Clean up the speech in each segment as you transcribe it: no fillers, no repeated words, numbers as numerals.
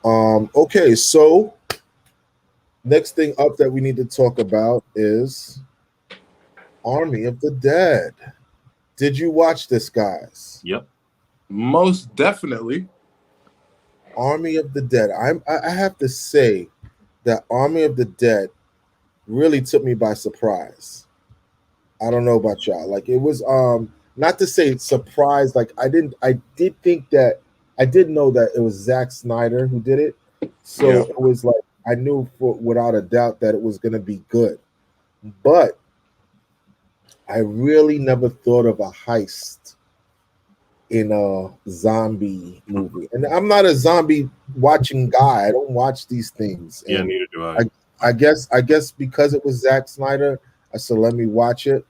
Okay, so next thing up that we need to talk about is Army of the Dead. Did you watch this, guys? Yep. Most definitely. Army of the Dead. I have to say that Army of the Dead really took me by surprise. I don't know about y'all. Like it was not to say surprise, like I did think that I did know that it was Zack Snyder who did it. So Yeah. it was like I knew for without a doubt that it was gonna be good. But I really never thought of a heist in a zombie movie. And I'm not a zombie watching guy. I don't watch these things. Yeah, And neither do I. I guess because it was Zack Snyder, I said let me watch it.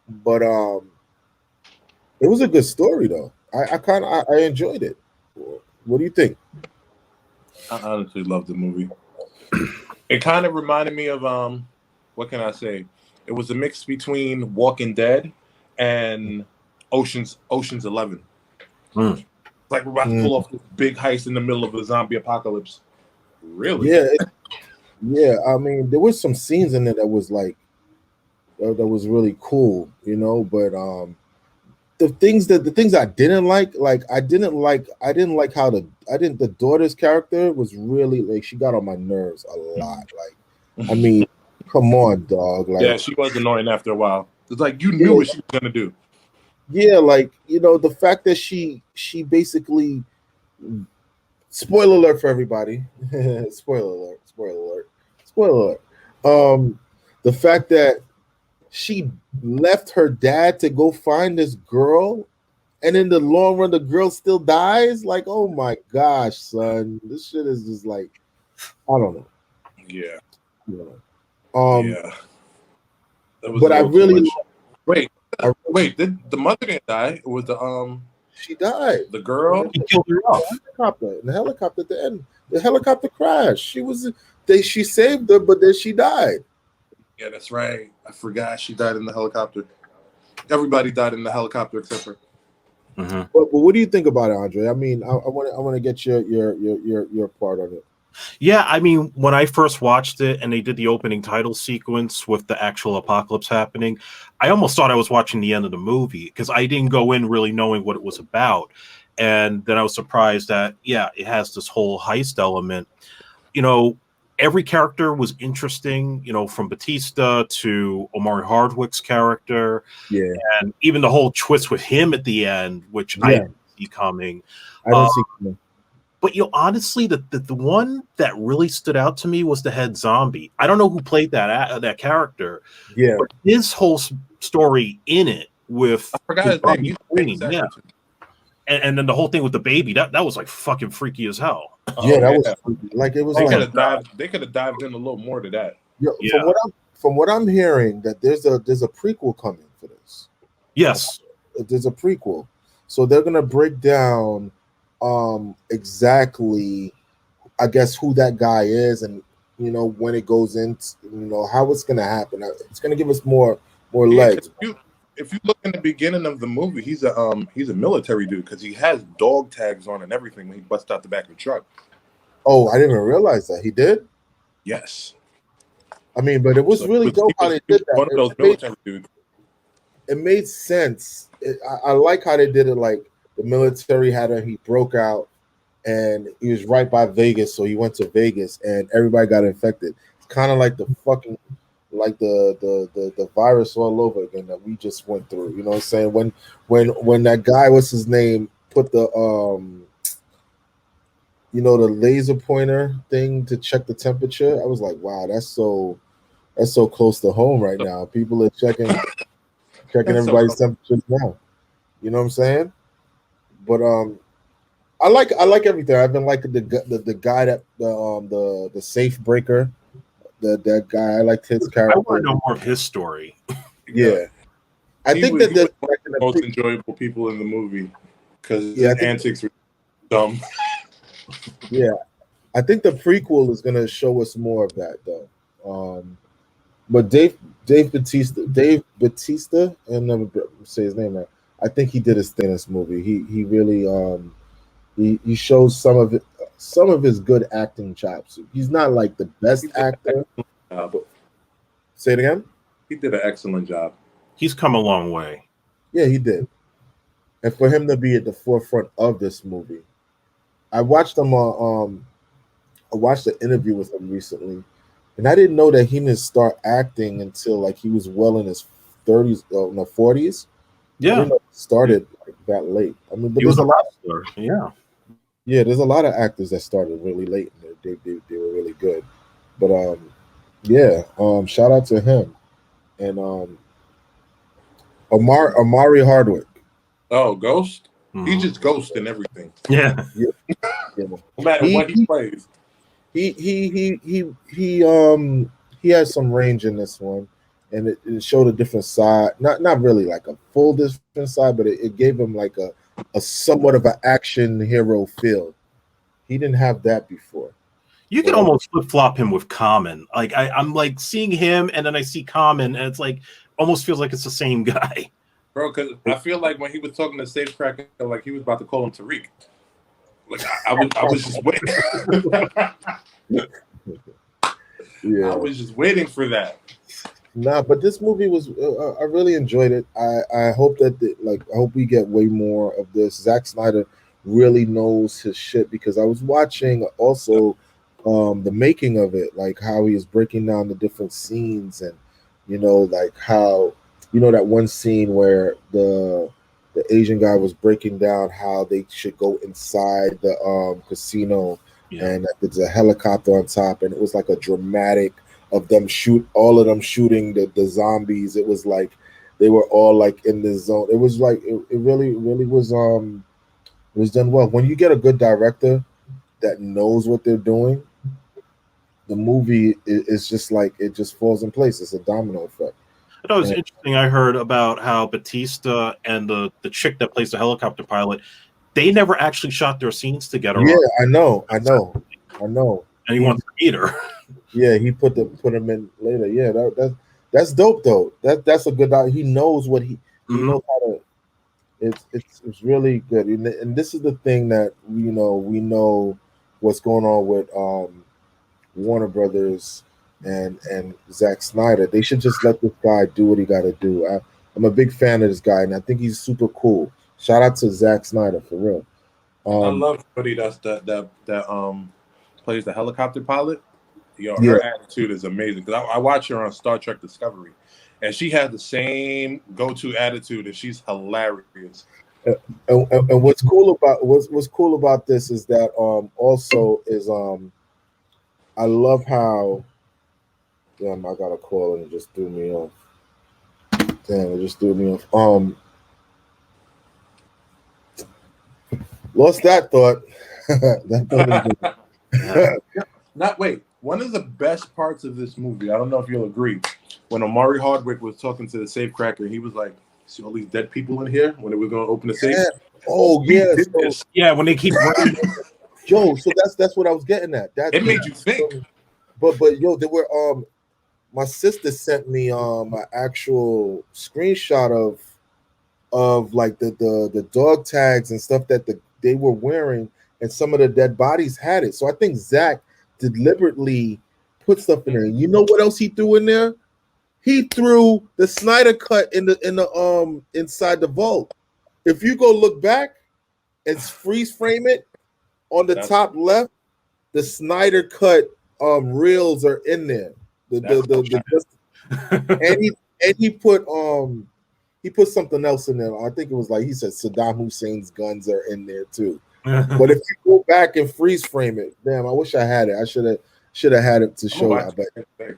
But it was a good story though. I enjoyed it. What do you think? I honestly love the movie. It kind of reminded me of what can I say? It was a mix between Walking Dead and Ocean's 11. Mm. It's like we're about to pull off this big heist in the middle of a zombie apocalypse. Really? Yeah, yeah. I mean, there was some scenes in it that was like that was really cool, you know. But the things I didn't like I didn't like how the daughter's character was really like she got on my nerves a lot. Like, I mean, come on, dog. Like, Yeah, she was annoying after a while. It's like you knew yeah, what she was gonna do. yeah, like you know the fact that she basically spoiler alert for everybody. Spoiler alert, spoiler alert, spoiler alert. The fact that she left her dad to go find this girl, and in the long run, the girl still dies. Like, oh my gosh, son, this shit is just like, I don't know. Yeah, You know. yeah. That was a But I little too really, much. Wait, I, wait. Did the mother didn't die? It was she died. the girl. He killed her off. In the helicopter at the end. The helicopter crashed. She saved her, but then she died. Yeah, that's right. I forgot she died in the helicopter. Everybody died in the helicopter except for. Mm-hmm. But what do you think about it, Andre? I mean, I want to get your part of it. Yeah, I mean, when I first watched it and they did the opening title sequence with the actual apocalypse happening, I almost thought I was watching the end of the movie because I didn't go in really knowing what it was about. And then I was surprised that, yeah, it has this whole heist element. You know, every character was interesting, you know, from Batista to Omari Hardwick's character, Yeah, and even the whole twist with him at the end, which I yeah, didn't see coming. I didn't see. But you know, honestly, the one that really stood out to me was the head zombie. I don't know who played that character. Yeah, But his whole story in it with I forgot his name. He's a famous actor, yeah, too. and then the whole thing with the baby that was like fucking freaky as hell. yeah, that yeah. was freaky. Like it was They like could have dived. They could have dived in a little more to that. yeah, Yeah. from what I'm hearing that there's a prequel coming for this. Yes, There's a prequel, so they're gonna break down exactly, I guess, who that guy is, and you know when it goes into how it's gonna happen. It's gonna give us more Yeah, 'cause legs. if you look in the beginning of the movie, he's a military dude because he has dog tags on and everything when he busts out the back of the truck. Oh, I didn't even realize that he did. Yes. I mean, but it was So really dope how they did that. One of those It made, military dudes. it made sense. I like how they did it. Like the military he broke out, and he was right by Vegas, so he went to Vegas, and everybody got infected. It's kind of like the fucking like the virus all over again that we just went through. You know what I'm saying? When that guy, what's his name, put the the laser pointer thing to check the temperature, I was like, wow, that's so close to home right now. People are checking That's so everybody's cool. temperatures now. You know what I'm saying? But I like everything. I've been liking the guy that the safe breaker, that guy. I liked his I character. want to know more of his story. Yeah, I He think was that there's one of the most enjoyable people in the movie because Yeah, I his think- antics were dumb. yeah, I think the prequel is gonna show us more of that though. But Dave Batista, and never say his name right. I think he did his thing in this movie. He really He shows some of his good acting chops. He's not like the best actor. But, say it again. He did an excellent job. He's come a long way. Yeah, he did. And for him to be at the forefront of this movie, I watched him. I watched an interview with him recently, and I didn't know that he didn't start acting until like he was well in his 30s, no 40s. I Yeah, didn't know he started like that late. I mean, but he was there's a a lot. wrestler. Yeah. Yeah, there's a lot of actors that started really late. And they were really good. But yeah, shout out to him and Amari Hardwick. Oh, Ghost. He's Mhm. just Ghost in everything, Yeah. Yeah, yeah. no matter what he plays. He has some range in this one, and it showed a different side. Not really like a full different side, but it gave him like a somewhat of an action hero feel. He didn't have that before. You can almost flip flop him with Common. Like I'm like seeing him, and then I see Common, and it's like almost feels like it's the same guy. Bro, because I feel like when he was talking to Safecracker, like he was about to call him Tariq. Like I was just waiting. Yeah, I was just waiting for that. nah, but this movie was I really enjoyed it. I hope that I hope we get way more of this. Zack Snyder really knows his shit because I was watching also the making of it, like how he is breaking down the different scenes and like how that one scene where the Asian guy was breaking down how they should go inside the casino and that there's a helicopter on top and it was like a dramatic of them all of them shooting the zombies. It was like they were all like in the zone. It was like it really was it was done well. When you get a good director that knows what they're doing, the movie is just like it just falls in place. It's a domino effect. I thought it was interesting. I heard about how Batista and the chick that plays the helicopter pilot, they never actually shot their scenes together. Yeah, I know. And he wants to meet her. Yeah, he put him in later. Yeah, that's dope though. That's a good. He knows what he knows how to. It's really good, and this is the thing that we know what's going on with Warner Brothers and Zack Snyder. They should just let this guy do what he got to do. I'm a big fan of this guy, and I think he's super cool. Shout out to Zack Snyder for real. I love somebody that plays the helicopter pilot. Her attitude is amazing because I watch her on Star Trek Discovery, and she has the same go-to attitude, and she's hilarious. And what's cool about this is that also is I love how I got a call and it just threw me off. Damn, it just threw me off. Lost that thought. Wait. One of the best parts of this movie, I don't know if you'll agree, when Amari Hardwick was talking to the safecracker, he was like, "See all these dead people in here?" When they were going to open the safe. Yeah. Oh yeah. Yeah, when they keep running. Yo, so that's what I was getting at. It made you think. But yo, there were my sister sent me an actual screenshot of like the dog tags and stuff that they were wearing, and some of the dead bodies had it. So I think Zach deliberately put stuff in there. You know what else he threw in there? He threw the Snyder cut in the inside the vault. If you go look back and freeze frame it on the top left, the Snyder cut reels are in there. And he put something else in there. I think it was like he said Saddam Hussein's guns are in there too. But if you go back and freeze frame it, damn, I wish I had it. I should have had it to show you. But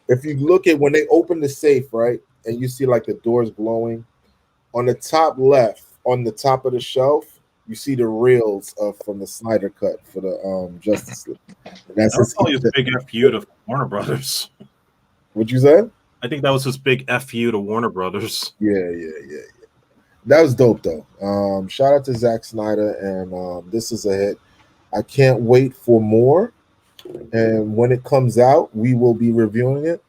if you look at when they open the safe, right, and you see like the doors glowing, on the top left, on the top of the shelf, you see the reels from the Snyder cut for the Justice League. And that's probably his big FU to Warner Brothers. What you said? I think that was his big FU to Warner Brothers. Yeah. That was dope though. Shout out to Zack Snyder, and this is a hit. I can't wait for more. And when it comes out, we will be reviewing it.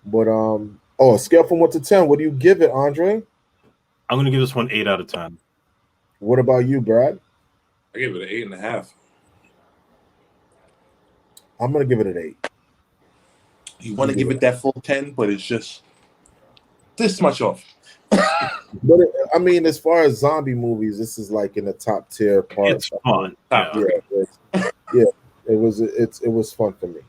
But a scale from 1 to 10, what do you give it, Andre? I'm gonna give this one 8 out of 10. What about you, Brad? I gave it an 8.5. I'm gonna give it an 8. You want to give it that full 10, but it's just this much off. But I mean, as far as zombie movies, this is like in the top tier part. It's fun. Top Yeah. three. Yeah, it was fun for me.